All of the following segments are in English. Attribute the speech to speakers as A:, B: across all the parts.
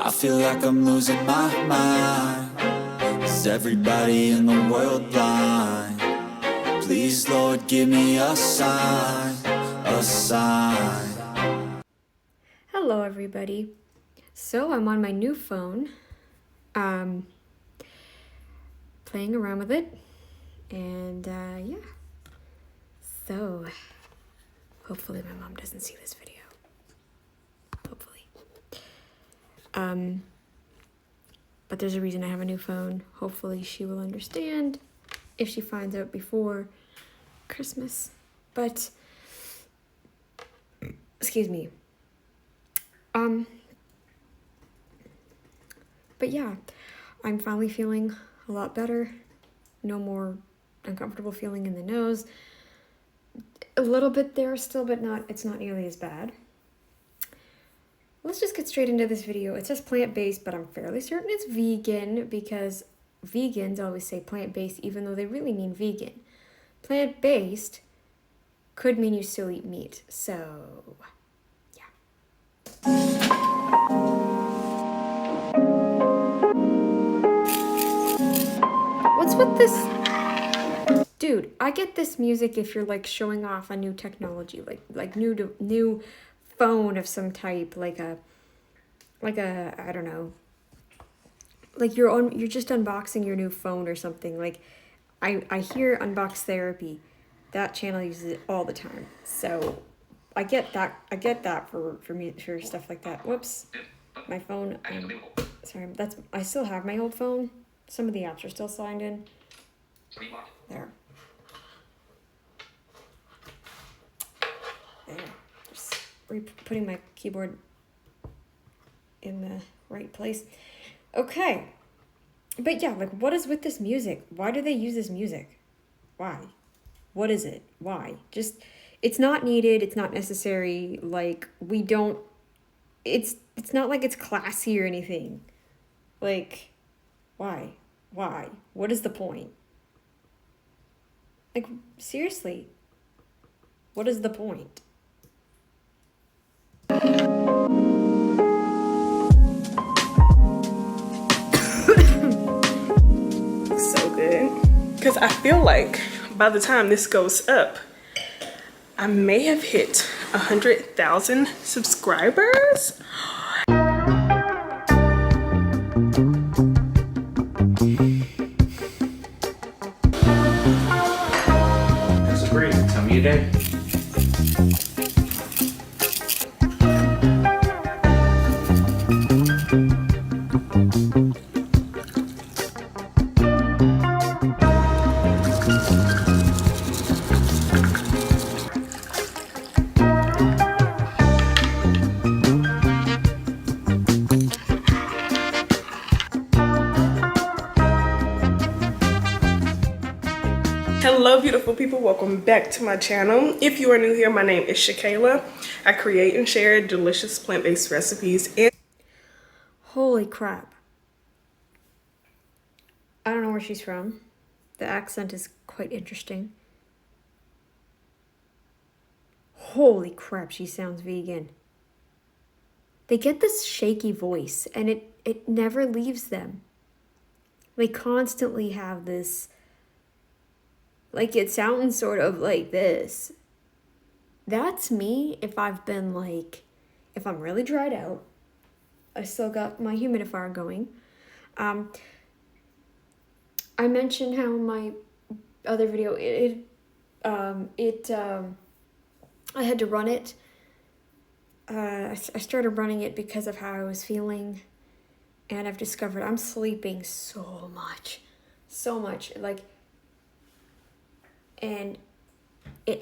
A: I feel like I'm losing my mind. Is everybody in the world blind? Please, Lord, give me a sign, a sign.
B: Hello everybody. So I'm on my new phone, playing around with it, and yeah. So hopefully my mom doesn't see this video. Hopefully. But there's a reason I have a new phone. Hopefully she will understand if she finds out before Christmas. But excuse me. But yeah, I'm finally feeling a lot better. No more uncomfortable feeling in the nose. A little bit there still, but it's not nearly as bad. Let's just get straight into this video. It says plant-based, but I'm fairly certain it's vegan because vegans always say plant-based even though they really mean vegan. Plant-based could mean you still eat meat, so yeah. What's with this? Dude, I get this music if you're like showing off a new technology, like new phone of some type, like a I don't know. Like you're just unboxing your new phone or something. Like I hear Unbox Therapy. That channel uses it all the time. So I get that for me for stuff like that. Whoops. My phone sorry, I still have my old phone. Some of the apps are still signed in. There. Just putting my keyboard in the right place. Okay. But yeah, like what is with this music? Why do they use this music? Why? What is it? Why? Just, it's not needed. It's not necessary. Like it's not like it's classy or anything. Like, why? Why? What is the point? Like, seriously, what is the point?
C: So good. Because I feel like by the time this goes up, I may have hit 100,000 subscribers.
D: That's a great. Tell me your day.
C: Hello beautiful people, welcome back to my channel. If you are new here, my name is Shakayla. I create and share delicious plant-based recipes and
B: Holy crap. I don't know where she's from. The accent is quite interesting. Holy crap, she sounds vegan. They get this shaky voice and it never leaves them. They constantly have this, like it sounds sort of like this. That's me if if I'm really dried out. I still got my humidifier going. I mentioned how my other video, I had to run it. I started running it because of how I was feeling, and I've discovered I'm sleeping so much, like, and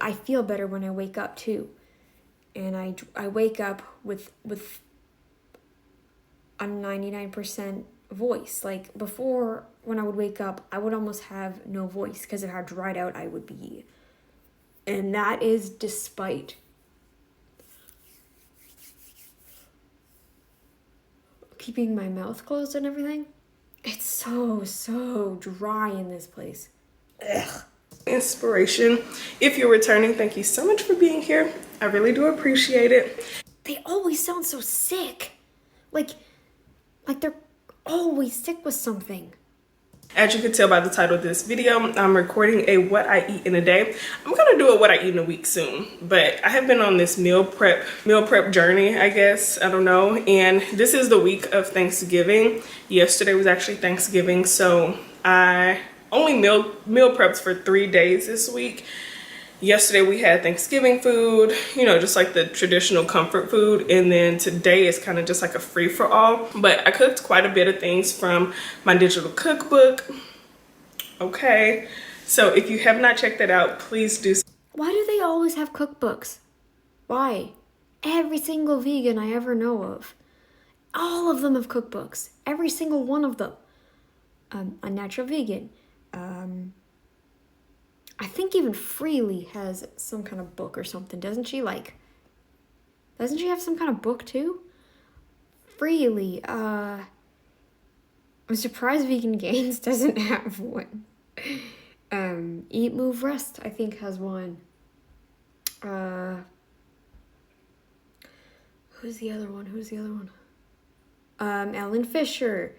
B: I feel better when I wake up too, and I wake up with a 99% voice. Like before, when I would wake up, I would almost have no voice because of how dried out I would be. And that is despite keeping my mouth closed and everything. It's so dry in this place. Ugh.
C: inspiration. If you're returning, thank you so much for being here. I really do appreciate it.
B: They always sound so sick. Like, Like they're always sick with something.
C: As you can tell by the title of this video, I'm recording a what I eat in a day. I'm gonna do a what I eat in a week soon, but I have been on this meal prep journey, I guess, I don't know. And this is the week of Thanksgiving. Yesterday was actually Thanksgiving, so I only meal prepped for 3 days this week. Yesterday we had Thanksgiving food, you know, just like the traditional comfort food. And then today is kind of just like a free for all. But I cooked quite a bit of things from my digital cookbook. Okay, so if you have not checked that out, please do.
B: Why do they always have cookbooks? Why? Every single vegan I ever know of, all of them have cookbooks. Every single one of them. Unnatural Vegan. I think even Freely has some kind of book or something, doesn't she? Doesn't she have some kind of book too? Freely, I'm surprised Vegan Gains doesn't have one. Eat, Move, Rest, I think, has one. Who's the other one? Ellen Fisher.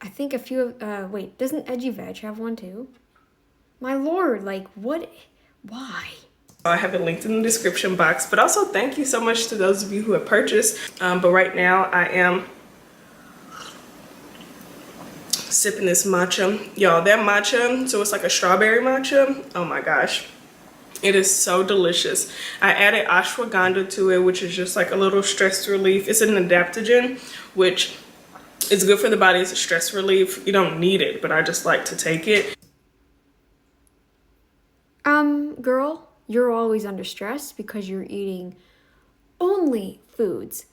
B: I think a few of, wait, doesn't Edgy Veg have one too? My lord, like, what, why?
C: I have it linked in the description box, but also thank you so much to those of you who have purchased. But right now I am sipping this matcha. Y'all, that matcha, so it's like a strawberry matcha. Oh my gosh. It is so delicious. I added ashwagandha to it, which is just like a little stress relief. It's an adaptogen, which is good for the body. It's a stress relief. You don't need it, but I just like to take it.
B: Girl, you're always under stress because you're eating only foods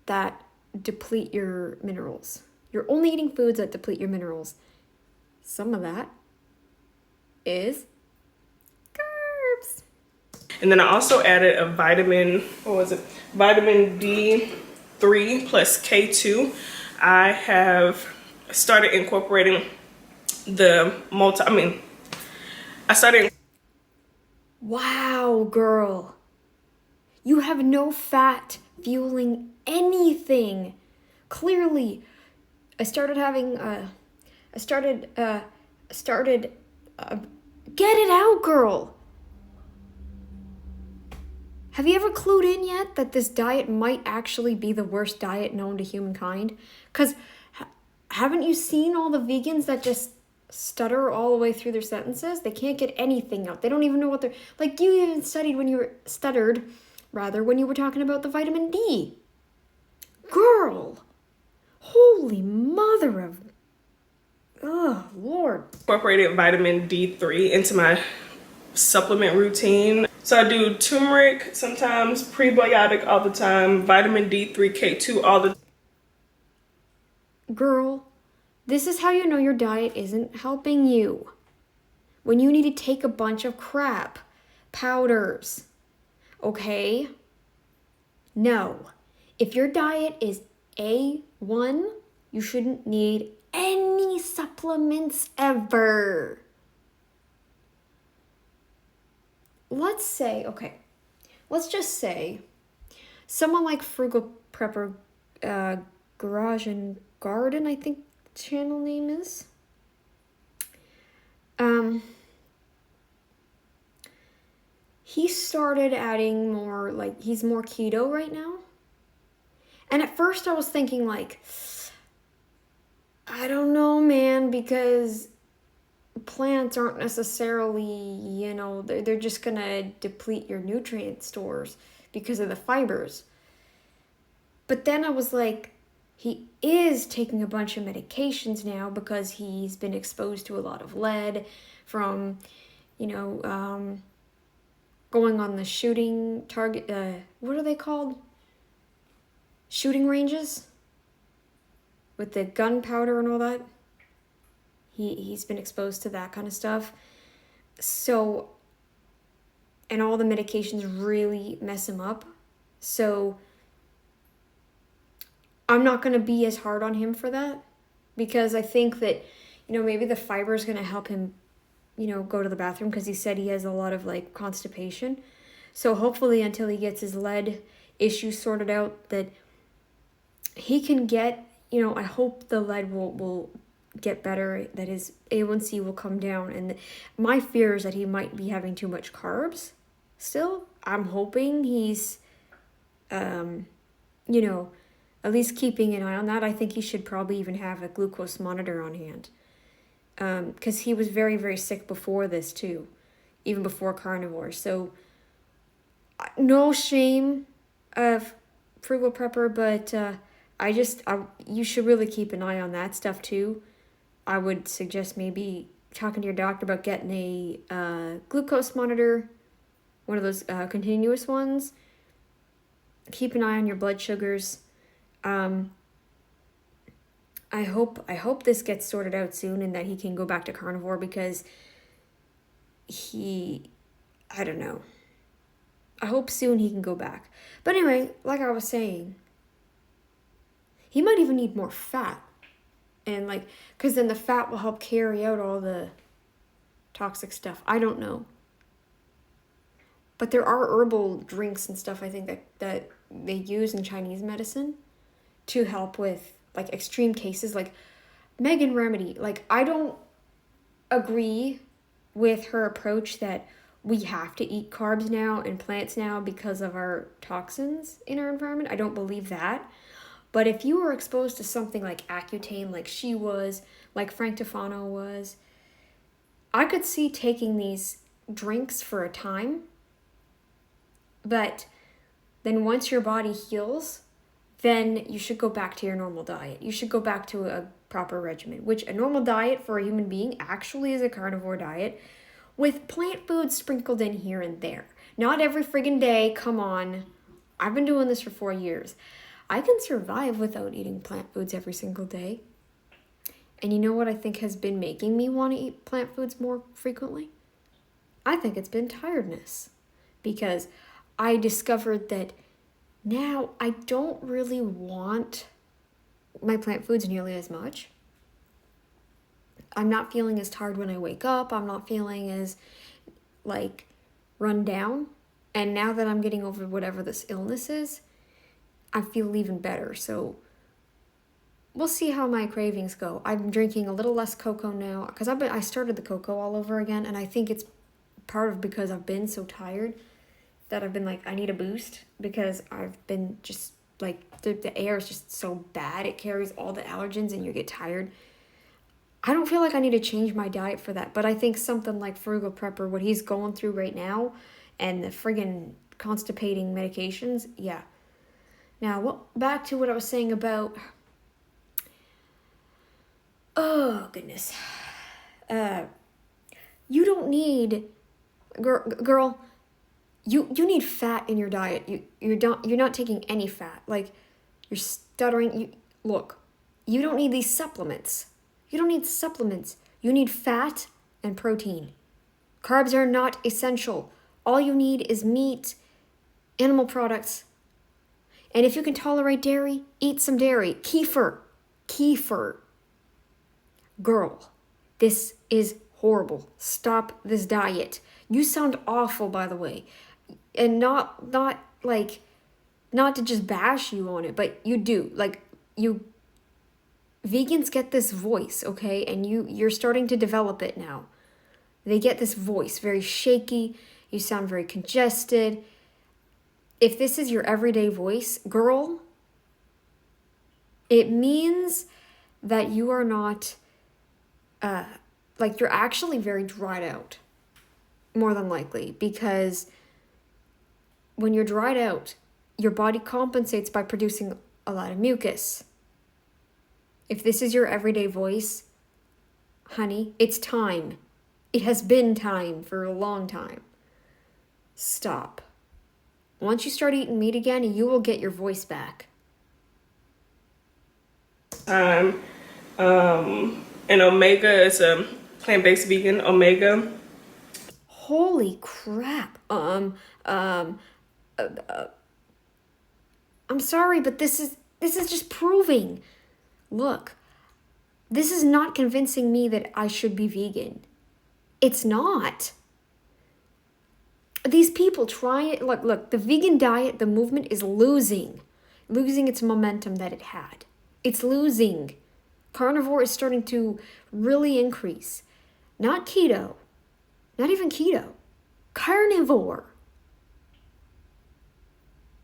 B: that deplete your minerals. You're only eating foods that deplete your minerals. Some of that is carbs.
C: And then I also added a vitamin, vitamin D3 plus K2. I have started incorporating
B: Wow, girl. You have no fat fueling anything. Clearly, get it out, girl. Have you ever clued in yet that this diet might actually be the worst diet known to humankind? Because haven't you seen all the vegans that just stutter all the way through their sentences? They can't get anything out. They don't even know what they're... Like, you even when you were talking about the vitamin D. Girl. Holy mother of... Oh, Lord.
C: Incorporated vitamin D3 into my supplement routine. So I do turmeric sometimes, prebiotic all the time, vitamin D3, K2 all the time.
B: Girl, this is how you know your diet isn't helping you. When you need to take a bunch of crap, powders, okay? No. If your diet is A1, you shouldn't need any supplements ever. Let's just say someone like Frugal Prepper Garage and Garden, I think the channel name is. He started adding more, like, he's more keto right now. And at first I was thinking, like, I don't know, man, because plants aren't necessarily, you know, they're just gonna deplete your nutrient stores because of the fibers. But then I was like, he is taking a bunch of medications now because he's been exposed to a lot of lead from, you know, going on the shooting target, what are they called? Shooting ranges? With the gunpowder and all that. He's been exposed to that kind of stuff. So, and all the medications really mess him up. So, I'm not going to be as hard on him for that. Because I think that, you know, maybe the fiber is going to help him, you know, go to the bathroom. Because he said he has a lot of, like, constipation. So, hopefully, until he gets his lead issues sorted out, that he can get, I hope the lead will get better, that his A1C will come down. And my fear is that he might be having too much carbs still. I'm hoping he's, at least keeping an eye on that. I think he should probably even have a glucose monitor on hand. Because he was very, very sick before this too, even before carnivore. So, no shame of Frugal Prepper, but you should really keep an eye on that stuff too. I would suggest maybe talking to your doctor about getting a glucose monitor, one of those continuous ones. Keep an eye on your blood sugars. I hope this gets sorted out soon and that he can go back to carnivore, because I don't know. I hope soon he can go back. But anyway, like I was saying, he might even need more fat. And because then the fat will help carry out all the toxic stuff. I don't know. But there are herbal drinks and stuff, I think, that they use in Chinese medicine to help with extreme cases, like Megan Remedy. I don't agree with her approach that we have to eat carbs now and plants now because of our toxins in our environment. I don't believe that. But if you were exposed to something like Accutane, like she was, like Frank Tufano was, I could see taking these drinks for a time. But then once your body heals, then you should go back to your normal diet. You should go back to a proper regimen, which a normal diet for a human being actually is a carnivore diet with plant foods sprinkled in here and there. Not every friggin' day, come on. I've been doing this for 4 years. I can survive without eating plant foods every single day. And you know what I think has been making me want to eat plant foods more frequently? I think it's been tiredness. Because I discovered that now I don't really want my plant foods nearly as much. I'm not feeling as tired when I wake up. I'm not feeling as run down. And now that I'm getting over whatever this illness is, I feel even better. So we'll see how my cravings go. I'm drinking a little less cocoa now because I started the cocoa all over again, and I think it's part of because I've been so tired that I've been I need a boost, because I've been just the air is just so bad. It carries all the allergens and you get tired. I don't feel like I need to change my diet for that, but I think something like Frugal Prepper, what he's going through right now, and the friggin' constipating medications, yeah. Now, back to what I was saying about... Oh, goodness. You don't need... Girl, you need fat in your diet. You're not taking any fat. You're stuttering. Look, you don't need these supplements. You don't need supplements. You need fat and protein. Carbs are not essential. All you need is meat, animal products. And if you can tolerate dairy, eat some dairy. Kefir. Girl, this is horrible. Stop this diet. You sound awful, by the way. And not to just bash you on it, but you do. Vegans get this voice, okay? And you're starting to develop it now. They get this voice, very shaky. You sound very congested. If this is your everyday voice, girl, it means that you are not, you're actually very dried out, more than likely, because when you're dried out, your body compensates by producing a lot of mucus. If this is your everyday voice, honey, it's time. It has been time for a long time. Stop. Once you start eating meat again, you will get your voice back.
C: And Omega is a plant-based vegan. Omega.
B: Holy crap. I'm sorry, but this is just proving. Look, this is not convincing me that I should be vegan. It's not. These people try it. Look, the vegan diet, the movement is losing its momentum that it had. It's losing. Carnivore is starting to really increase. Not keto. Not even keto. Carnivore.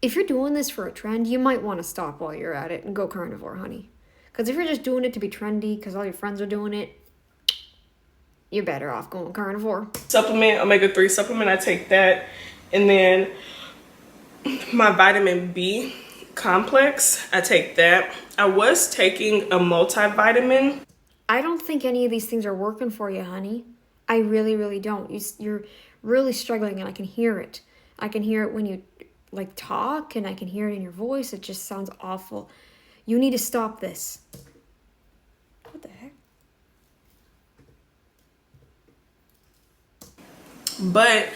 B: If you're doing this for a trend, you might want to stop while you're at it and go carnivore, honey. Because if you're just doing it to be trendy because all your friends are doing it, you're better off going carnivore.
C: Supplement, omega-3 supplement, I take that. And then my vitamin B complex, I take that. I was taking a multivitamin.
B: I don't think any of these things are working for you, honey. I really, really don't. You're really struggling, and I can hear it. I can hear it when you like talk, and I can hear it in your voice. It just sounds awful. You need to stop this. What the heck?
C: But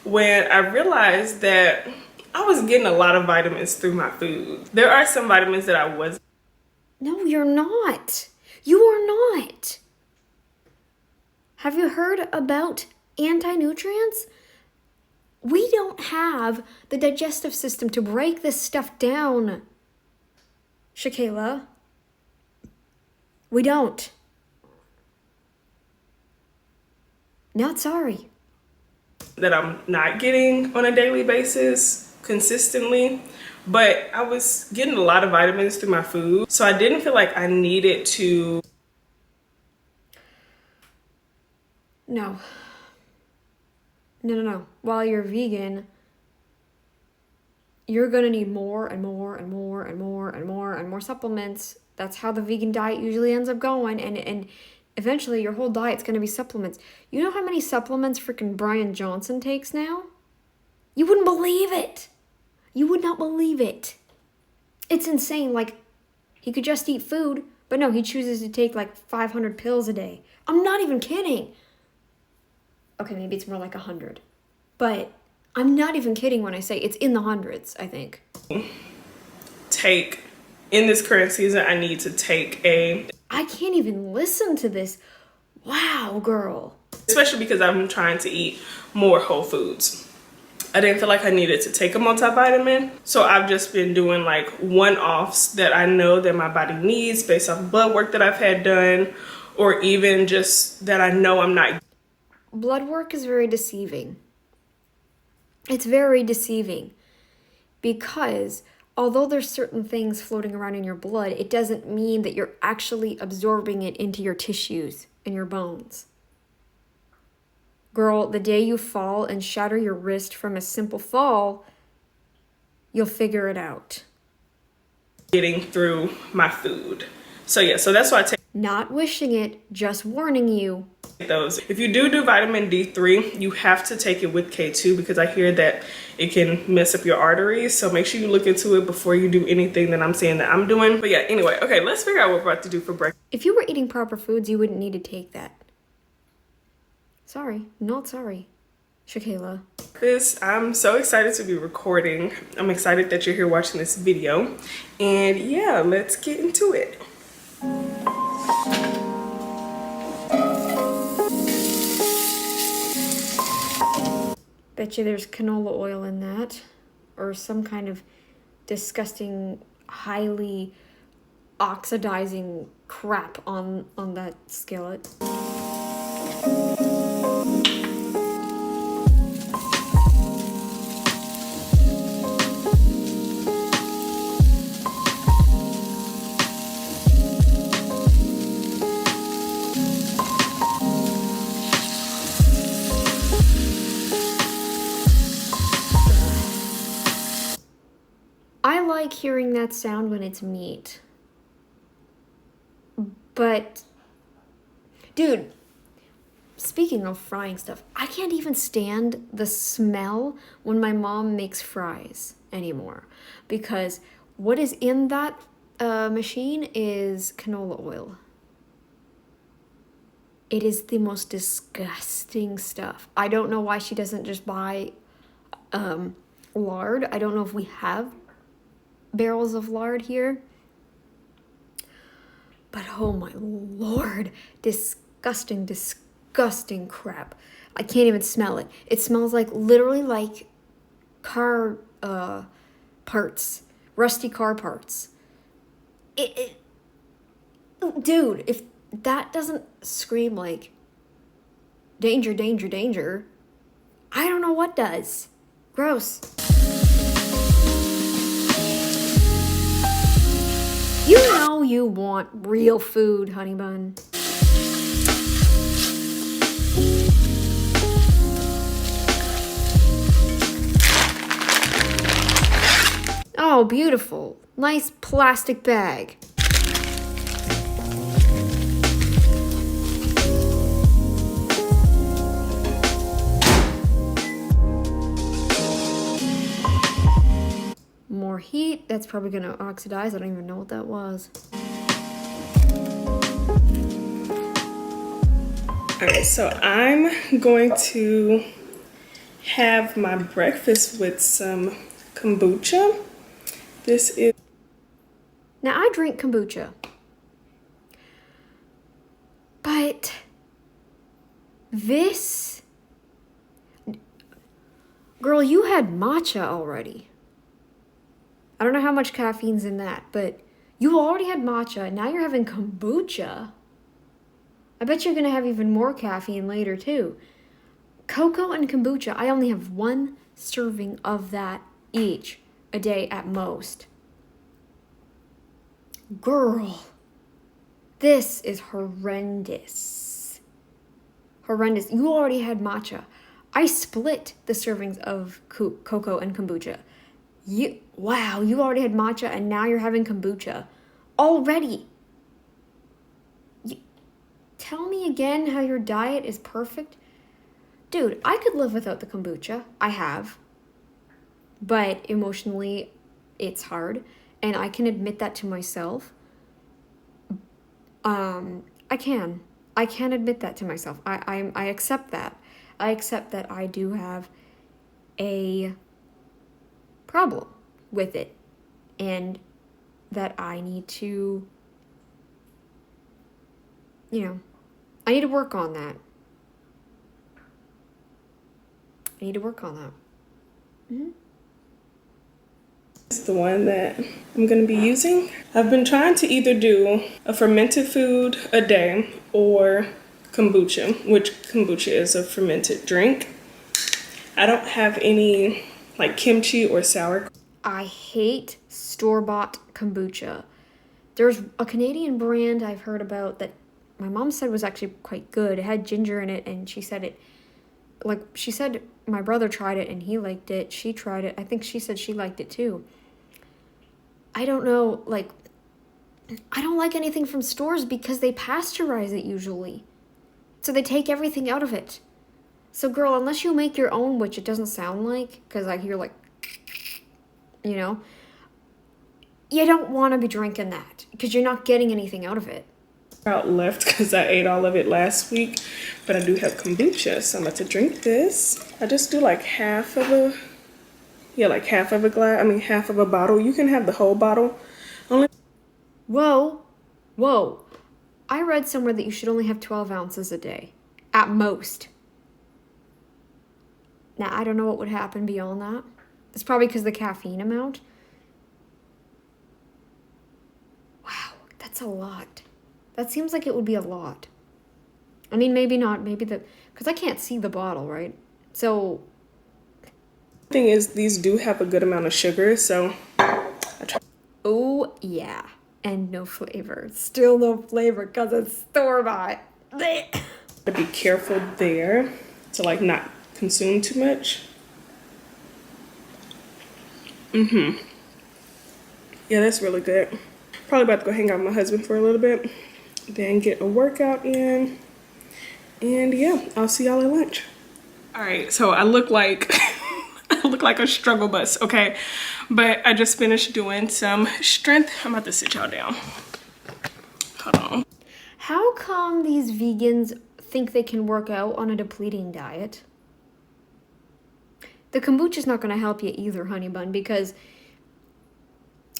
C: when I realized that I was getting a lot of vitamins through my food, there are some vitamins that I wasn't.
B: No, you're not. You are not. Have you heard about anti-nutrients? We don't have the digestive system to break this stuff down, Shakayla. We don't. Not sorry.
C: That I'm not getting on a daily basis consistently, but I was getting a lot of vitamins through my food, so I didn't feel like I needed to.
B: No. No. While you're vegan, you're gonna need more and more and more and more and more and more supplements. That's how the vegan diet usually ends up going, and eventually your whole diet's gonna be supplements. You know how many supplements freaking Brian Johnson takes now? You wouldn't believe it. You would not believe it. It's insane. Like, he could just eat food, but no, he chooses to take like 500 pills a day. I'm not even kidding. Okay, maybe it's more like 100. But I'm not even kidding when I say it's in the hundreds, I think.
C: Take, in this current season, I need to take a.
B: I can't even listen to this. Wow, girl.
C: Especially because I'm trying to eat more whole foods. I didn't feel like I needed to take a multivitamin. So I've just been doing like one-offs that I know that my body needs based off blood work that I've had done, or even just that I know I'm not.
B: Blood work is very deceiving. It's very deceiving because although there's certain things floating around in your blood, it doesn't mean that you're actually absorbing it into your tissues and your bones. Girl, the day you fall and shatter your wrist from a simple fall, you'll figure it out.
C: Getting through my food. So yeah, so that's why I take
B: Not wishing it, just warning you.
C: those. If you do vitamin D3, you have to take it with K2 because I hear that it can mess up your arteries. So make sure you look into it before you do anything that I'm saying that I'm doing. But yeah, anyway, okay, let's figure out what we're about to do for breakfast.
B: If you were eating proper foods, you wouldn't need to take that. Sorry, not sorry, Shakayla.
C: I'm so excited to be recording. I'm excited that you're here watching this video. And yeah, let's get into it.
B: Bet you there's canola oil in that, or some kind of disgusting, highly oxidizing crap on that skillet. I like hearing that sound when it's meat. But, dude, speaking of frying stuff, I can't even stand the smell when my mom makes fries anymore. Because what is in that machine is canola oil. It is the most disgusting stuff. I don't know why she doesn't just buy lard. I don't know if we have barrels of lard here. But oh my lord, disgusting crap. I can't even smell it. It smells like literally like car parts, rusty car parts. Dude, if that doesn't scream like danger, danger, danger, I don't know what does. Gross. You know you want real food, honey bun. Oh, beautiful. Nice plastic bag. More heat. That's probably gonna oxidize. I don't even know what that was.
C: Alright, so I'm going to have my breakfast with some kombucha. This is
B: Now, I drink kombucha. But this... Girl, you had matcha already. I don't know how much caffeine's in that, but you already had matcha, and now you're having kombucha. I bet you're going to have even more caffeine later, too. Cocoa and kombucha, I only have 1 serving of that each a day at most. Girl, this is horrendous. Horrendous. You already had matcha. I split the servings of cocoa and kombucha. Wow, you already had matcha and now you're having kombucha. Already. Tell me again how your diet is perfect. Dude, I could live without the kombucha. I have. But emotionally, it's hard. And I can admit that to myself. I can admit that to myself. I accept that. I accept that I do have a problem with it. And that I need to, I need to work on that. I need to work on that. Mm-hmm.
C: the one that I'm going to be using. I've been trying to either do a fermented food a day or kombucha, which kombucha is a fermented drink. I don't have any like kimchi or sour.
B: I hate store-bought kombucha. There's a Canadian brand I've heard about that my mom said was actually quite good. It had ginger in it, and she said my brother tried it and he liked it. She tried it. I think she said she liked it too. I don't know, I don't like anything from stores because they pasteurize it usually. So they take everything out of it. So girl, unless you make your own, which it doesn't sound like, because I hear you don't want to be drinking that because you're not getting anything out of it.
C: Out left because I ate all of it last week, but I do have kombucha, so I'm about to drink this. I just do half of a glass. Half of a bottle. You can have the whole bottle.
B: Whoa. I read somewhere that you should only have 12 ounces a day, at most. Now, I don't know what would happen beyond that. It's probably because of the caffeine amount. Wow, that's a lot. That seems like it would be a lot. Maybe not. Because I can't see the bottle, right? So.
C: Thing is, these do have a good amount of sugar, so I try.
B: Oh, yeah. And no flavor. Still no flavor because it's store-bought.
C: To be careful there to not consume too much. Yeah, that's really good. Probably about to go hang out with my husband for a little bit, then get a workout in, and yeah, I'll see y'all at lunch. All right, so I look like a struggle bus, okay? But I just finished doing some strength. I'm about to sit y'all down. Hold on.
B: How come these vegans think they can work out on a depleting diet? The kombucha's not going to help you either, honey bun, because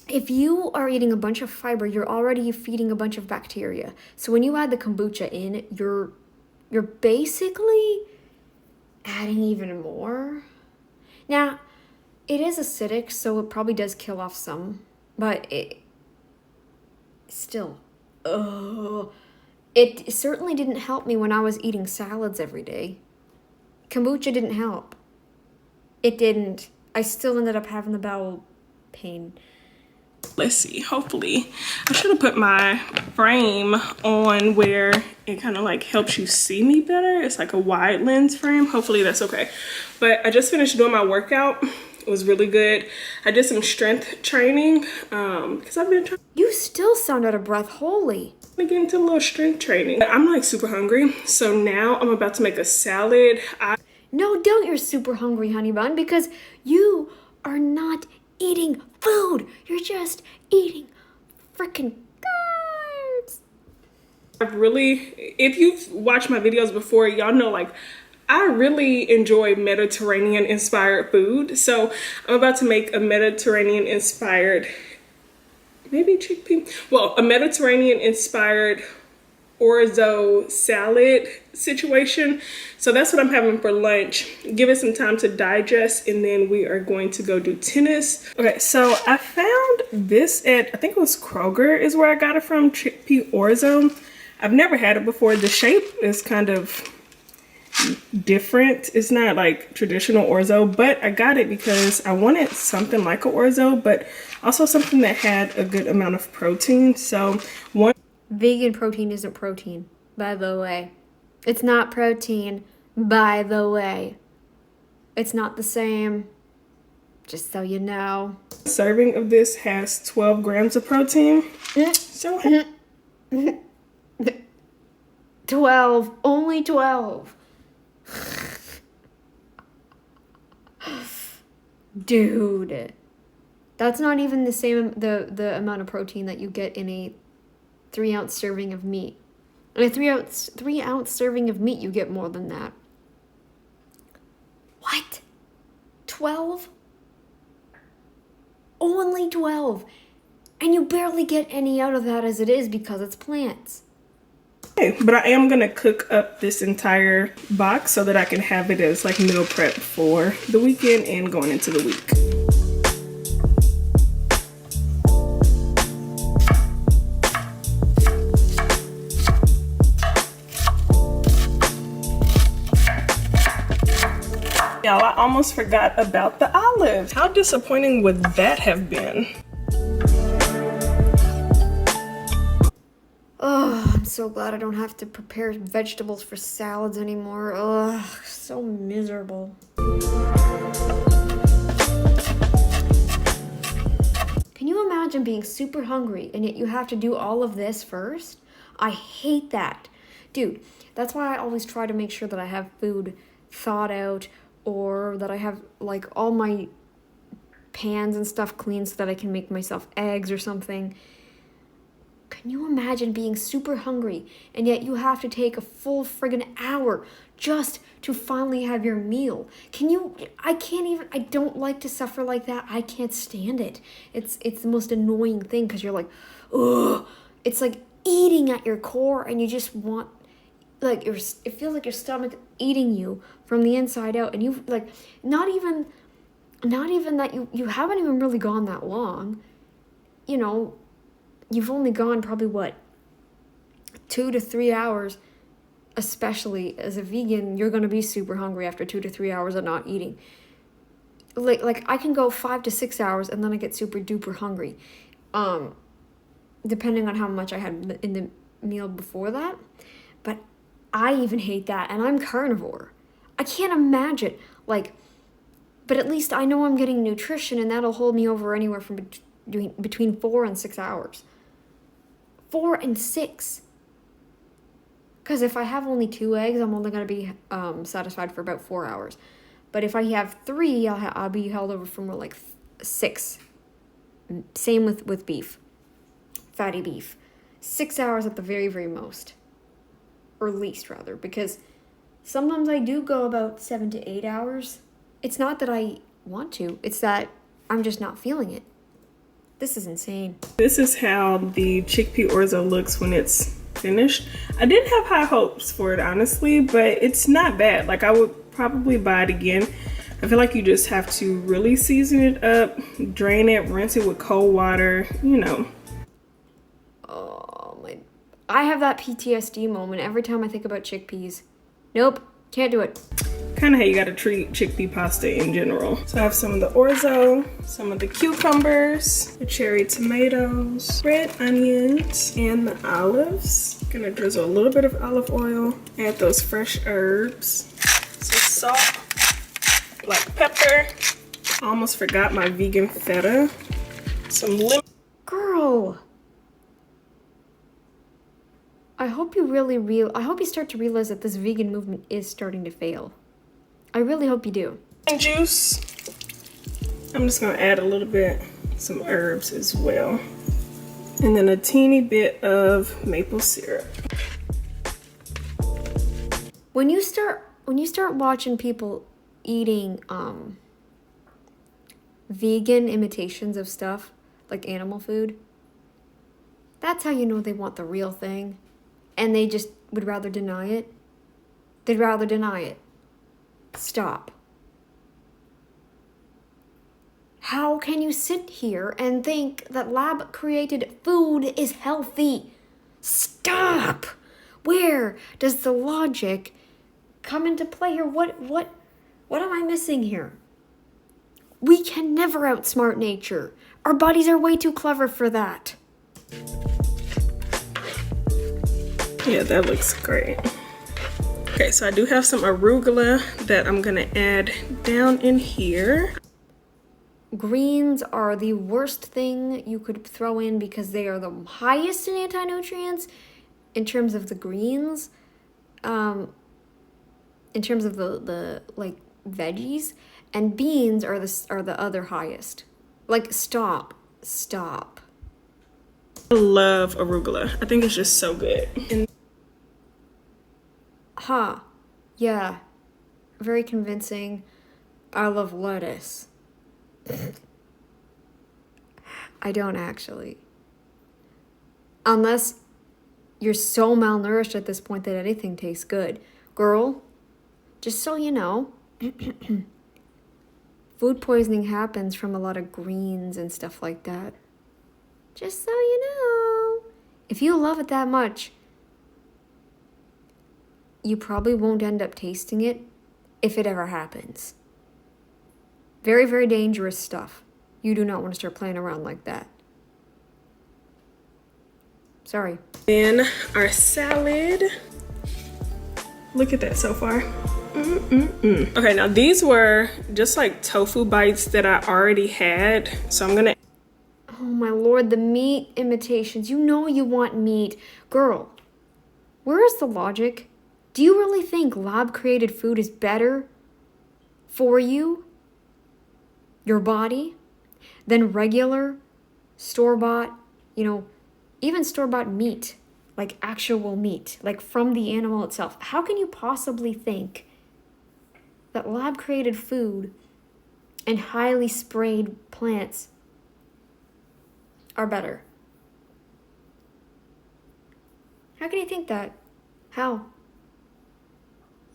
B: if you are eating a bunch of fiber, you're already feeding a bunch of bacteria. So when you add the kombucha in, you're basically adding even more. Now, it is acidic, so it probably does kill off some, but it still, it certainly didn't help me when I was eating salads every day. Kombucha didn't help. It didn't. I still ended up having the bowel pain.
C: Let's see, hopefully. I should have put my frame on where it kind of like helps you see me better. It's like a wide lens frame. Hopefully that's okay. But I just finished doing my workout. It was really good. I did some strength training because I've been trying
B: You still sound out of breath. Holy.
C: to get into a little strength training. I'm like super hungry. So now I'm about to make a salad.
B: No, don't. You're super hungry, honey bun, because you are not eating food. You're just eating freaking carbs.
C: I've really, if you've watched my videos before, y'all know like I really enjoy Mediterranean inspired food. So I'm about to make a Mediterranean inspired, maybe chickpea, well, a Mediterranean inspired orzo salad situation. So that's what I'm having for lunch. Give it some time to digest, and then we are going to go do tennis. Okay, so I found this at, I think it was Kroger is where I got it from, chickpea orzo. I've never had it before. The shape is kind of different. It's not like traditional orzo, but I got it because I wanted something like a orzo, but also something that had a good amount of protein. So one
B: Vegan protein isn't protein, by the way. It's not protein, by the way. It's not the same, just so you know.
C: serving of this has 12 grams of protein. So
B: 12. Only 12. Dude. That's not even the same, the amount of protein that you get in a 3-ounce serving of meat. In a 3-ounce serving of meat, you get more than that. What? 12? Only 12. And you barely get any out of that as it is because it's plants.
C: okay, but I am gonna cook up this entire box so that I can have it as like meal prep for the weekend and going into the week. Y'all, I almost forgot about the olives. How disappointing would that have been?
B: Oh, I'm so glad I don't have to prepare vegetables for salads anymore. Ugh, so miserable. Can you imagine being super hungry and yet you have to do all of this first? I hate that. Dude, that's why I always try to make sure that I have food thawed out, or that I have like all my pans and stuff clean so that I can make myself eggs or something. Can you imagine being super hungry and yet you have to take a full friggin' hour just to finally have your meal? I don't like to suffer like that. I can't stand it. It's the most annoying thing because you're like, ugh. It's like eating at your core and you just want, like, it feels like your stomach eating you from the inside out, and you like not even that you haven't even really gone that long. You know, you've only gone probably what, 2 to 3 hours. Especially as a vegan, you're gonna be super hungry after 2 to 3 hours of not eating. Like I can go 5 to 6 hours and then I get super duper hungry, depending on how much I had in the meal before that. But I even hate that, and I'm carnivore. I can't imagine, like, but at least I know I'm getting nutrition, and that'll hold me over anywhere from between 4 and 6 hours. 4 and 6. Because if I have only 2 eggs, I'm only going to be satisfied for about 4 hours. But if I have 3, I'll be held over for more like 6. Same with beef. Fatty beef. 6 hours at the very, very most. Or least, rather. Because sometimes I do go about 7 to 8 hours. It's not that I want to. It's that I'm just not feeling it. This is insane.
C: This is how the chickpea orzo looks when it's finished. I didn't have high hopes for it, honestly, but it's not bad. Like, I would probably buy it again. I feel like you just have to really season it up, drain it, rinse it with cold water, you know.
B: Oh my, I have that PTSD moment every time I think about chickpeas. Nope, can't do it.
C: Kind of how you gotta treat chickpea pasta in general. So I have some of the orzo, some of the cucumbers, the cherry tomatoes, red onions, and the olives. Gonna drizzle a little bit of olive oil, add those fresh herbs, some salt, black pepper. Almost forgot my vegan feta, some lemon.
B: Girl, I hope you I hope you start to realize that this vegan movement is starting to fail. I really hope you do.
C: Juice. I'm just gonna add a little bit, some herbs as well. And then a teeny bit of maple syrup.
B: When you start watching people eating vegan imitations of stuff like animal food, that's how you know they want the real thing and they just would rather deny it. They'd rather deny it. Stop. How can you sit here and think that lab created food is healthy? Stop. Where does the logic come into play here? What am I missing here? We can never outsmart nature. Our bodies are way too clever for that.
C: Yeah, that looks great. Okay, so I do have some arugula that I'm gonna add down in here.
B: Greens are the worst thing you could throw in because they are the highest in anti-nutrients in terms of the greens, in terms of the like veggies, and beans are the other highest. Like, stop.
C: I love arugula. I think it's just so good. And
B: yeah, very convincing. I love lettuce. I don't actually. Unless you're so malnourished at this point that anything tastes good. Girl, just so you know, food poisoning happens from a lot of greens and stuff like that. Just so you know. If you love it that much, you probably won't end up tasting it if it ever happens. Very, very dangerous stuff. You do not want to start playing around like that. Sorry.
C: then our salad. Look at that so far. Okay, now these were just like tofu bites that I already had. So I'm gonna.
B: Oh my lord, the meat imitations. You know you want meat. Girl, where is the logic? Do you really think lab-created food is better for you, your body, than regular store-bought, even store-bought meat, like actual meat, like from the animal itself? How can you possibly think that lab-created food and highly sprayed plants are better? How can you think that? How?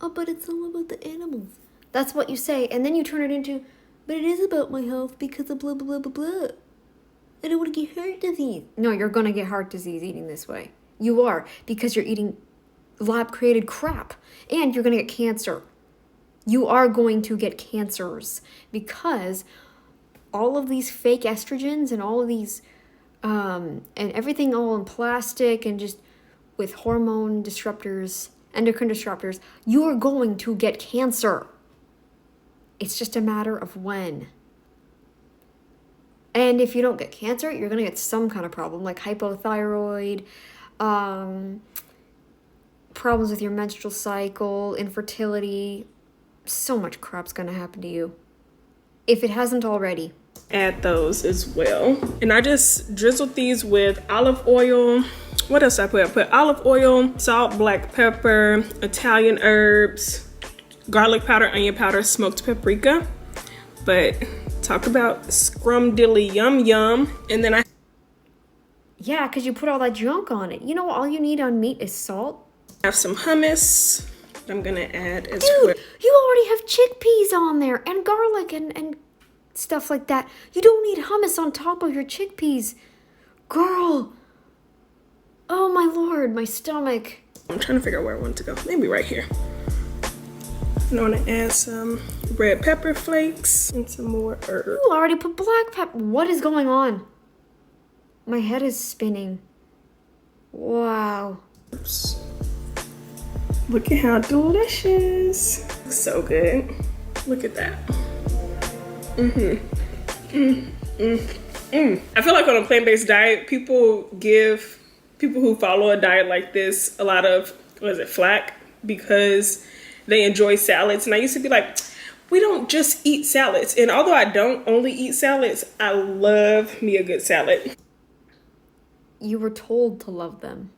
B: Oh, but it's all about the animals. That's what you say, and then you turn it into, but it is about my health because of blah, blah, blah, blah, blah. I don't want to get heart disease. No, you're going to get heart disease eating this way. You are, because you're eating lab-created crap, and you're going to get cancer. You are going to get cancers because all of these fake estrogens and all of these, and everything all in plastic and just with hormone disruptors, endocrine disruptors, you are going to get cancer. It's just a matter of when. And if you don't get cancer, you're going to get some kind of problem like hypothyroid, problems with your menstrual cycle, infertility. So much crap's going to happen to you if it hasn't already.
C: Add those as well. And I just drizzled these with olive oil. What else I put? I put olive oil, salt, black pepper, Italian herbs, garlic powder, onion powder, smoked paprika. But talk about scrumdiddly yum yum. And then
B: Yeah, because you put all that junk on it. You know, all you need on meat is salt.
C: have some hummus, I'm gonna add as well.
B: Dude, you already have chickpeas on there and garlic and stuff like that. You don't need hummus on top of your chickpeas. Girl. Oh my lord, my stomach.
C: I'm trying to figure out where I want to go. Maybe right here. And I want to add some red pepper flakes and some more herb.
B: You already put black pepper. What is going on? My head is spinning. Wow.
C: Look at how delicious. So good. Look at that. I feel like on a plant-based diet, people give people who follow a diet like this a lot of, flack, because they enjoy salads. And I used to be like, we don't just eat salads. And although I don't only eat salads, I love me a good salad.
B: You were told to love them.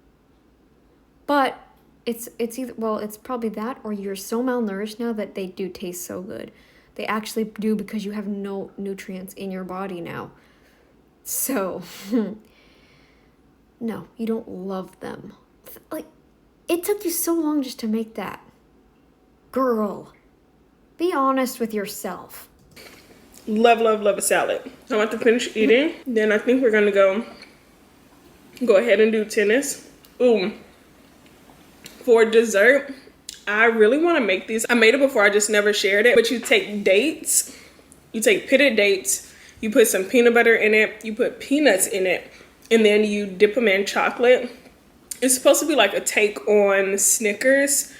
B: But it's either, well, it's probably that, or you're so malnourished now that they do taste so good. They actually do, because you have no nutrients in your body now. So, no, you don't love them. Like, it took you so long just to make that. Girl, be honest with yourself.
C: Love a salad. I'm about to finish eating. Then I think we're gonna go ahead and do tennis. Ooh. For dessert, I really want to make these. I made it before, I just never shared it. But you take dates, you take pitted dates, you put some peanut butter in it, you put peanuts in it, and then you dip them in chocolate. It's supposed to be like a take on Snickers,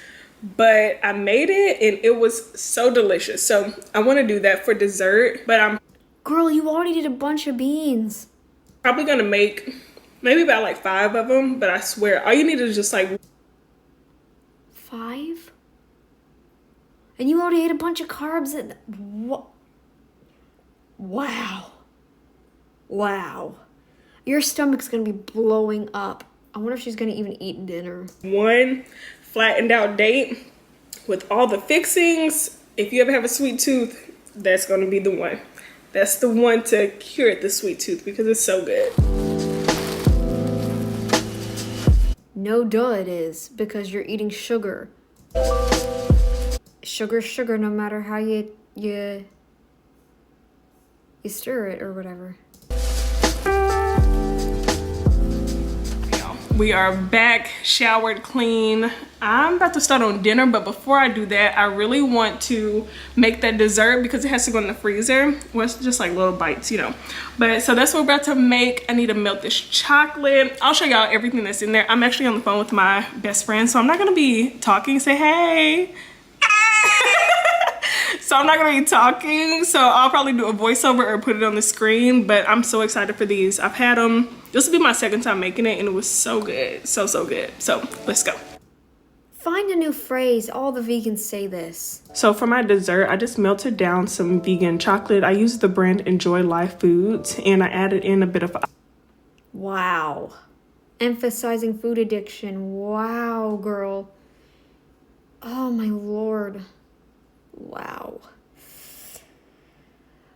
C: but I made it and it was so delicious. So I want to do that for dessert, but I'm
B: Girl, you already did a bunch of beans.
C: probably gonna make maybe about like 5 of them, but I swear all you need is just like
B: 5? And you already ate a bunch of carbs and what? Wow. Wow. Your stomach's gonna be blowing up. I wonder if she's gonna even eat dinner.
C: one flattened out date with all the fixings. If you ever have a sweet tooth, that's gonna be the one. That's the one to cure the sweet tooth, because it's so good.
B: No duh it is, because you're eating sugar. Sugar, no matter how you stir it or whatever.
C: We are back, showered, clean. I'm about to start on dinner, but before I do that, I really want to make that dessert because it has to go in the freezer. Well, it's just like little bites, you know. But so that's what we're about to make. I need to melt this chocolate. I'll show y'all everything that's in there. I'm actually on the phone with my best friend, so I'm not gonna be talking. Say hey. So I'm not gonna be talking, so I'll probably do a voiceover or put it on the screen, but I'm so excited for these. I've had them, this will be my second time making it, and it was so good, so good. So let's go.
B: Find a new phrase. All the vegans say this.
C: So for my dessert, I just melted down some vegan chocolate. I used the brand Enjoy Life Foods, and I added in a bit of
B: Wow. Emphasizing food addiction. Wow, girl. Oh my lord. Wow.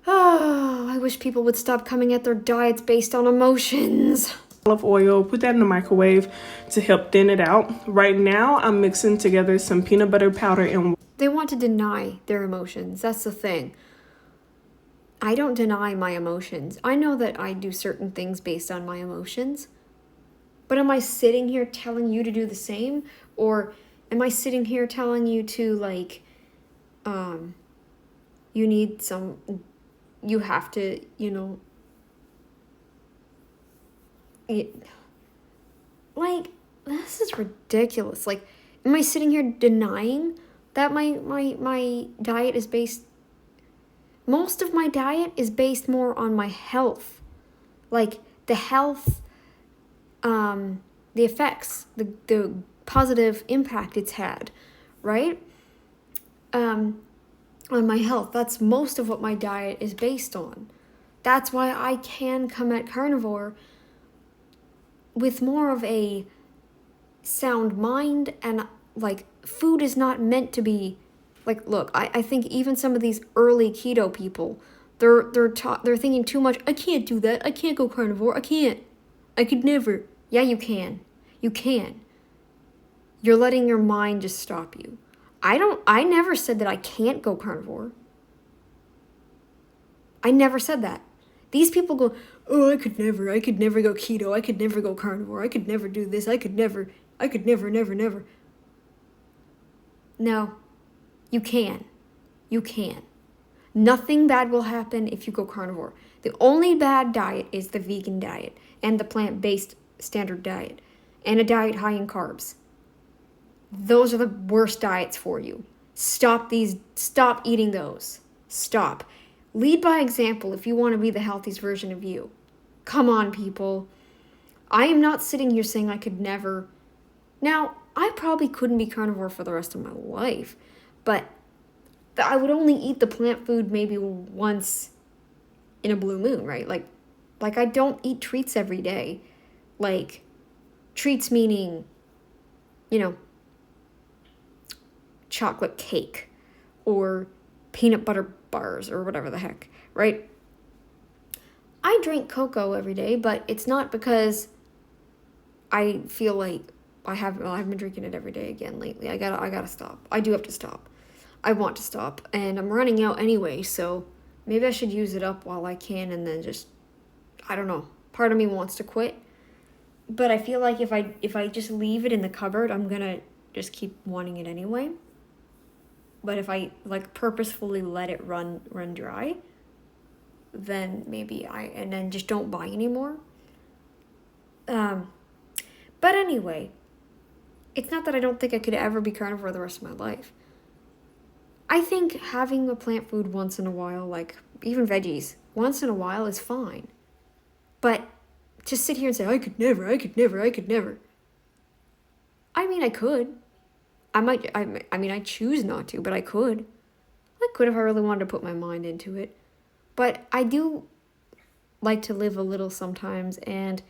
B: Oh, I wish people would stop coming at their diets based on emotions.
C: olive oil, put that in the microwave to help thin it out. Right now, I'm mixing together some peanut butter powder and
B: They want to deny their emotions. That's the thing. I don't deny my emotions. I know that I do certain things based on my emotions. But am I sitting here telling you to do the same? Or am I sitting here telling you to, like, you have to, you know, like, this is ridiculous. Like, am I sitting here denying that my diet is based, most of my diet is based more on my health. Like, the health, the effects, the positive impact it's had, right? On my health. That's most of what my diet is based on. That's why I can come at carnivore with more of a sound mind, and like, food is not meant to be like, look, I think even some of these early keto people, they're thinking too much. I can't do that. I can't go carnivore. I can't. I could never. Yeah, you can. You can. You're letting your mind just stop you. I never said that I can't go carnivore. I never said that. These people go, oh, I could never go keto, I could never go carnivore, I could never do this, I could never, never. No, you can. You can. Nothing bad will happen if you go carnivore. The only bad diet is the vegan diet and the plant-based standard diet and a diet high in carbs. Those are the worst diets for you. Stop eating those. Stop. Lead by example if you want to be the healthiest version of you. Come on, people. I am not sitting here saying I could never. Now, I probably couldn't be carnivore for the rest of my life, but I would only eat the plant food maybe once in a blue moon, right? Like I don't eat treats every day. Like, treats meaning, chocolate cake or peanut butter bars or whatever the heck, right? I drink cocoa every day, but it's not because I feel like I've been drinking it every day again lately. I gotta stop. I do have to stop. I want to stop, and I'm running out anyway, so maybe I should use it up while I can, and then just, I don't know. Part of me wants to quit, but I feel like if I just leave it in the cupboard, I'm gonna just keep wanting it anyway. But if I purposefully let it run dry, then maybe and then just don't buy anymore. But anyway, it's not that I don't think I could ever be carnivore the rest of my life. I think having a plant food once in a while, like even veggies, once in a while is fine. But to sit here and say, I could never. I mean, I could. I choose not to, but I could. I could if I really wanted to put my mind into it. But I do like to live a little sometimes, and,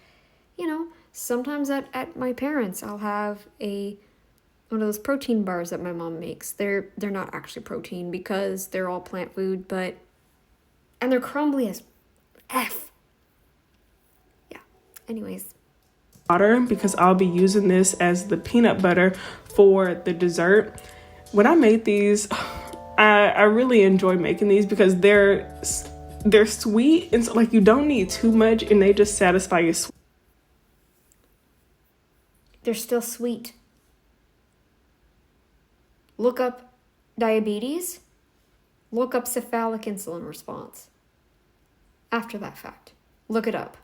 B: sometimes at my parents' I'll have one of those protein bars that my mom makes. They're not actually protein because they're all plant food, and they're crumbly as F. Yeah. Anyways.
C: Water, because I'll be using this as the peanut butter for the dessert. When I made these, I really enjoy making these because they're sweet, and so you don't need too much, and they just satisfy your sweet.
B: They're still sweet. Look up diabetes. Look up cephalic insulin response. After that fact, look it up.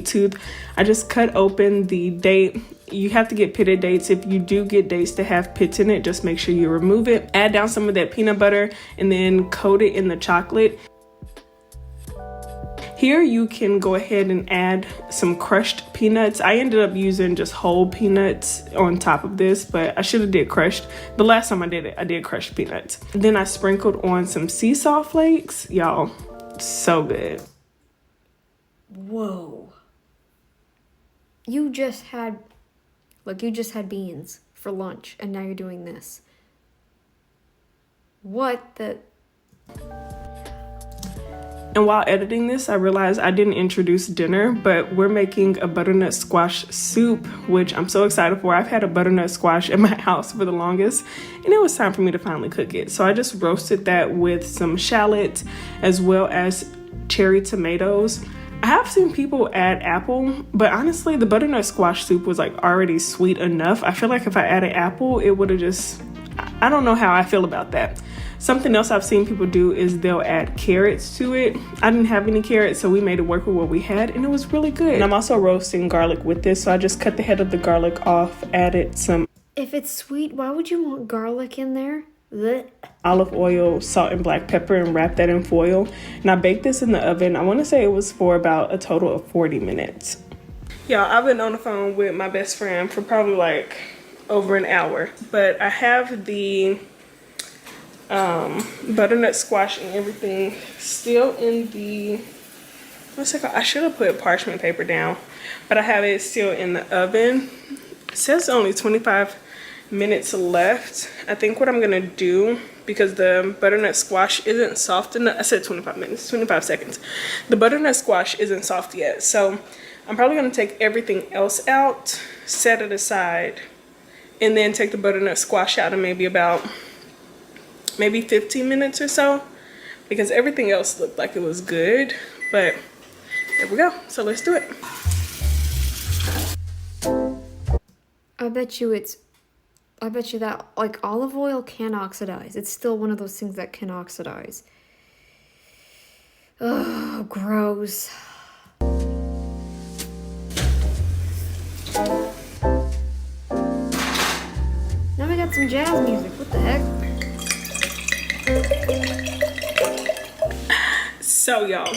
C: Tooth. I just cut open the date. You have to get pitted dates. If you do get dates that have pits in it, just make sure you remove it. Add down some of that peanut butter and then coat it in the chocolate. Here you can go ahead and add some crushed peanuts. I ended up using just whole peanuts on top of this, but I should have did crushed. The last time I did it, I did crushed peanuts. Then I sprinkled on some sea salt flakes. Y'all, so good.
B: Whoa. You just had beans for lunch, and now you're doing this. What the?
C: And while editing this, I realized I didn't introduce dinner, but we're making a butternut squash soup, which I'm so excited for. I've had a butternut squash at my house for the longest, and it was time for me to finally cook it. So I just roasted that with some shallot as well as cherry tomatoes. I have seen people add apple, but honestly, the butternut squash soup was already sweet enough. I feel like if I added apple, it would have just, I don't know how I feel about that. Something else I've seen people do is they'll add carrots to it. I didn't have any carrots, so we made it work with what we had, and it was really good. And I'm also roasting garlic with this, so I just cut the head of the garlic off, added some.
B: If it's sweet, why would you want garlic in there? Blech.
C: Olive oil, salt, and black pepper, and wrap that in foil. And I baked this in the oven. I want to say it was for about a total of 40 minutes. Y'all, I've been on the phone with my best friend for probably over an hour. But I have the butternut squash and everything still in the, what's it called? I should have put parchment paper down, but I have it still in the oven. It says only 25 minutes left. I think what I'm gonna do, because the butternut squash isn't soft enough, I said 25 minutes, 25 seconds. The butternut squash isn't soft yet, so I'm probably gonna take everything else out, set it aside, and then take the butternut squash out in maybe about maybe 15 minutes or so, because everything else looked like it was good. But there we go. So let's do it.
B: I bet you that like olive oil can oxidize. It's still one of those things that can oxidize. Oh, gross. Now we got some jazz music. What the heck?
C: So y'all,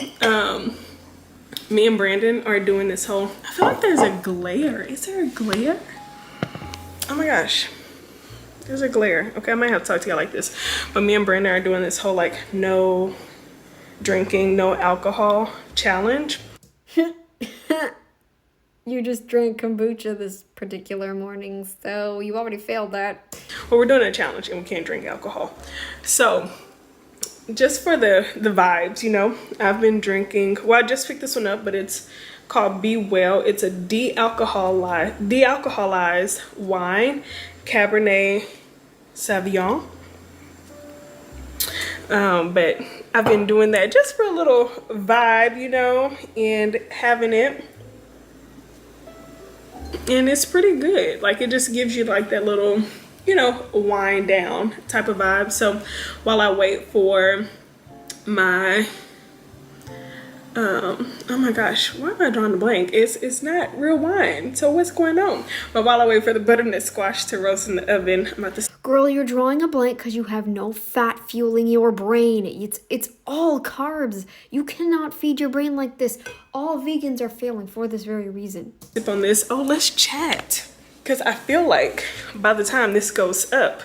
C: me and Brandon are doing this whole, I feel like there's a glare. Is there a glare? Oh my gosh. There's a glare. Okay, I might have to talk to y'all like this. But me and Brandon are doing this whole like no drinking, no alcohol challenge.
B: You just drank kombucha this particular morning, so you already failed that.
C: Well, we're doing a challenge and we can't drink alcohol. So just for the vibes, you know, I've been drinking, well, I just picked this one up, but it's called Be Well. It's a de-alcoholized wine, Cabernet Sauvignon. But I've been doing that just for a little vibe, you know, and having it. And it's pretty good. Like, it just gives you like that little, you know, wind down type of vibe. So while I wait for my oh my gosh, why am I drawing a blank? It's not real wine. So what's going on? But while I wait for the butternut squash to roast in the oven, I'm about to...
B: Girl, you're drawing a blank because you have no fat fueling your brain. It's all carbs. You cannot feed your brain like this. All vegans are failing for this very reason.
C: sip on this. Oh, let's chat. Because I feel like by the time this goes up,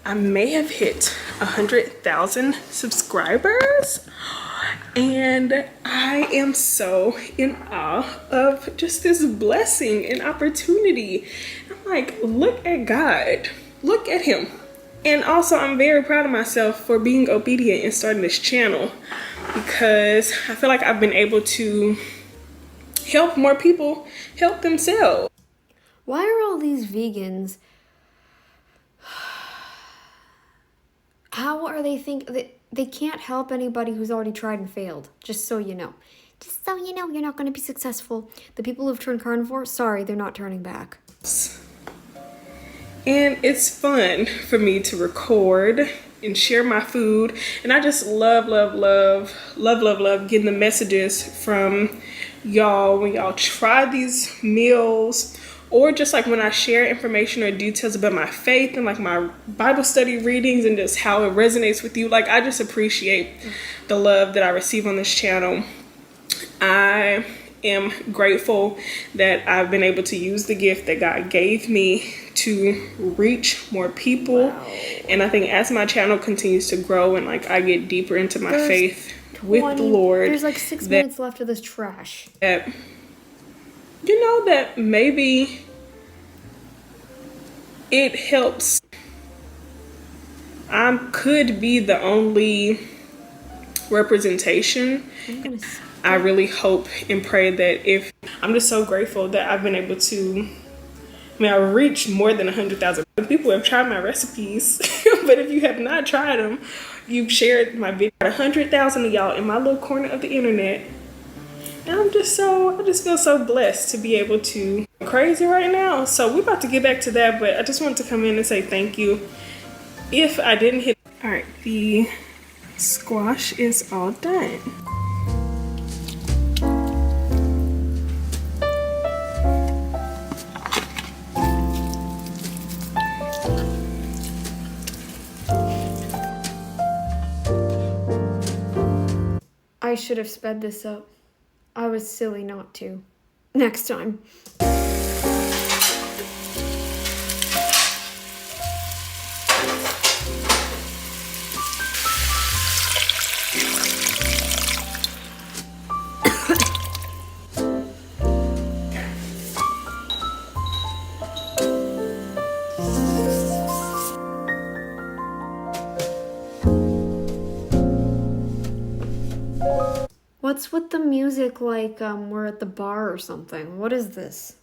C: I may have hit 100,000 subscribers. And I am so in awe of just this blessing and opportunity. I'm like, look at God. Look at him. And also, I'm very proud of myself for being obedient and starting this channel, because I feel like I've been able to help more people help themselves.
B: Why are all these vegans... How are they they can't help anybody who's already tried and failed, just so you know. Just so you know, you're not going to be successful. The people who've turned carnivore, sorry, they're not turning back.
C: And it's fun for me to record and share my food. And I just love getting the messages from y'all when y'all try these meals, or just like when I share information or details about my faith and like my Bible study readings and just how it resonates with you. Like, I just appreciate the love that I receive on this channel. I am grateful that I've been able to use the gift that God gave me to reach more people. Wow. And I think as my channel continues to grow and like I get deeper into my faith with the Lord,
B: there's like 6 minutes left of this trash.
C: That, you know, that maybe it helps. I could be the only representation. I really hope and pray that if... I'm just so grateful that I've been able to... I mean, I reached more than 100,000 people have tried my recipes. But if you have not tried them, you've shared my video. 100,000 of y'all in my little corner of the internet. And I just feel so blessed to be able to... Crazy right now. So we're about to get back to that, but I just wanted to come in and say thank you. If I didn't hit... All right, the squash is all done.
B: I should have sped this up. I was silly not to. Next time. What's with the music like we're at the bar or something? What is this?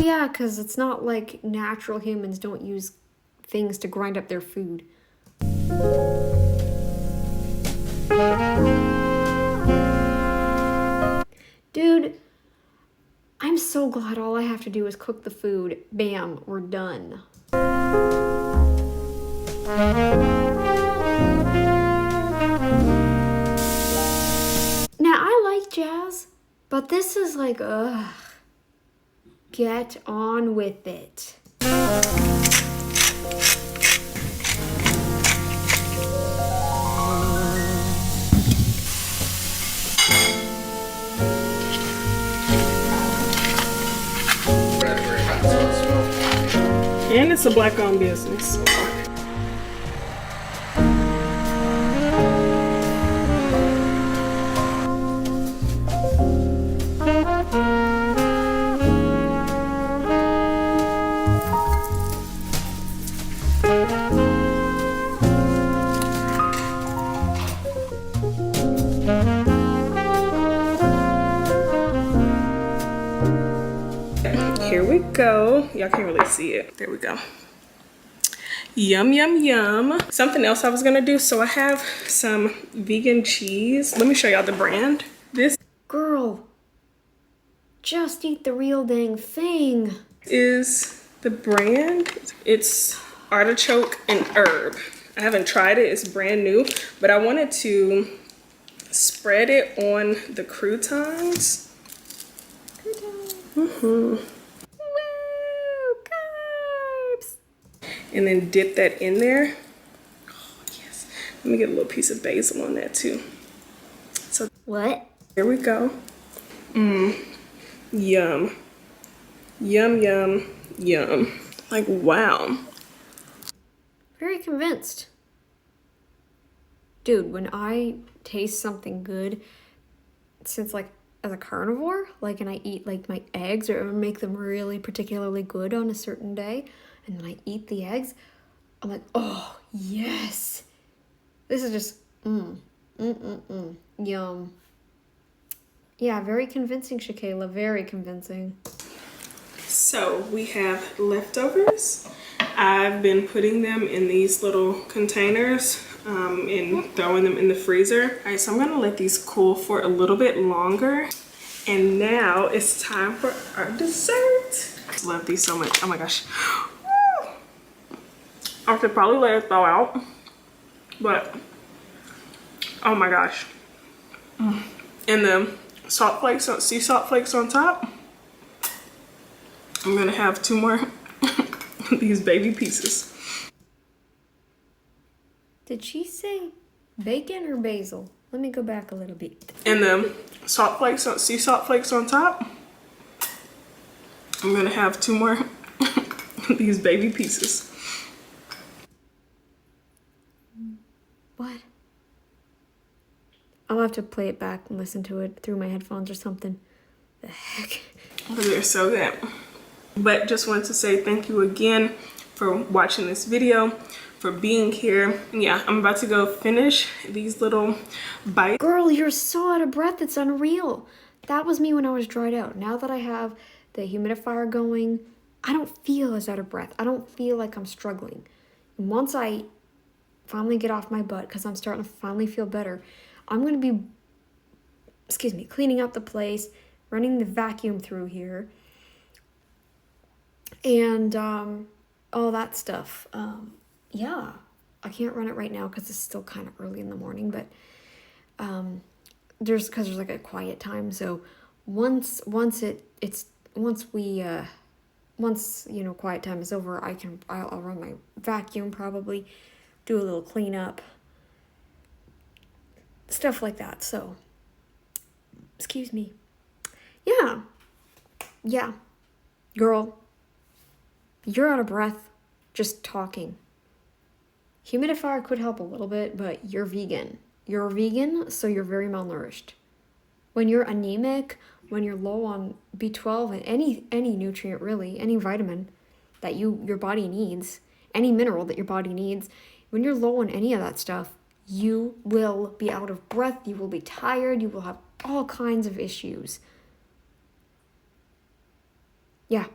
B: yeah, because it's not like natural humans don't use things to grind up their food. Dude, I'm so glad all I have to do is cook the food. Bam, we're done. Now, I like jazz, but this is like, ugh. Get on with it.
C: And it's a black-owned business. Here we go. Y'all can't really see it. There we go. Yum, yum, yum. Something else I was gonna do. So I have some vegan cheese. Let me show y'all the brand. This
B: Girl, just eat the real dang thing.
C: is the brand. It's artichoke and herb. I haven't tried it. It's brand new, but I wanted to spread it on the croutons.
B: Woo, carbs.
C: And then dip that in there. Oh, yes. Let me get a little piece of basil on that too. So
B: What?
C: here we go. Yum. Yum, yum, yum. Like, wow.
B: Very convinced. Dude, when I taste something good, since like as a carnivore, like, and I eat like my eggs or make them really particularly good on a certain day, and then I eat the eggs, I'm like, oh, yes. This is just, yum. Yeah, very convincing, Shakayla, very convincing.
C: So we have leftovers. I've been putting them in these little containers and throwing them in the freezer. All right, so I'm gonna let these cool for a little bit longer. And now it's time for our dessert. I love these so much. Oh my gosh. Woo! I should probably let it thaw out, but oh my gosh. And the salt flakes, sea salt flakes on top. I'm gonna have 2 more of these baby pieces.
B: Did she say bacon or basil? Let me go back a little bit.
C: And the salt flakes, sea salt flakes on top. I'm gonna have 2 more of these baby pieces.
B: What? I'll have to play it back and listen to it through my headphones or something. The heck?
C: But they're so good. But just wanted to say thank you again for watching this video, for being here. And yeah, I'm about to go finish these little bites.
B: Girl, you're so out of breath, it's unreal. That was me when I was dried out. Now that I have the humidifier going, I don't feel as out of breath. I don't feel like I'm struggling. And once I finally get off my butt, because I'm starting to finally feel better, I'm going to be, cleaning up the place, running the vacuum through here, and all that stuff. Yeah, I can't run it right now because it's still kind of early in the morning, but there's like a quiet time. So once quiet time is over, I'll run my vacuum, probably do a little cleanup, stuff like that. So excuse me. Yeah, girl, you're out of breath just talking. Humidifier could help a little bit, but you're vegan. You're vegan, so you're very malnourished. When you're anemic, when you're low on B12 and any nutrient really, any vitamin that your body needs, any mineral that your body needs, when you're low on any of that stuff, you will be out of breath, you will be tired, you will have all kinds of issues. Yeah,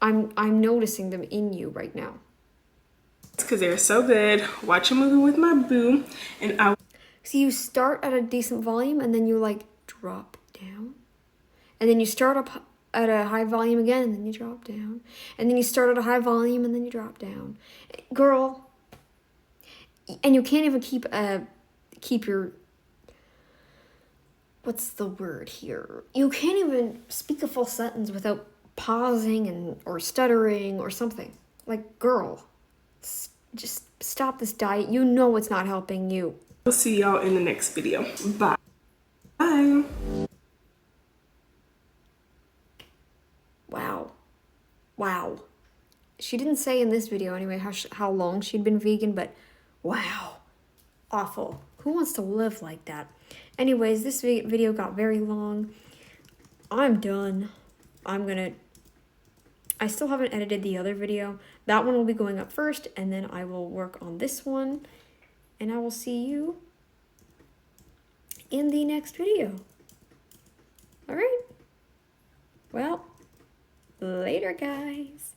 B: I'm noticing them in you right now.
C: It's because they're so good. Watch a movie with my boo, and I
B: So you start at a decent volume and then you like drop down. And then you start up at a high volume again and then you drop down. And then you start at a high volume and then you drop down. Girl. And you can't even keep your, what's the word here? You can't even speak a full sentence without pausing or stuttering or something. Like, girl, just stop this diet. You know it's not helping you.
C: will see y'all in the next video. Bye. Bye.
B: Wow. She didn't say in this video anyway how long she'd been vegan, but wow. Awful. Who wants to live like that? Anyways, this video got very long. I'm done. I still haven't edited the other video. That one will be going up first, and then I will work on this one. And I will see you in the next video. All right. Well, later, guys.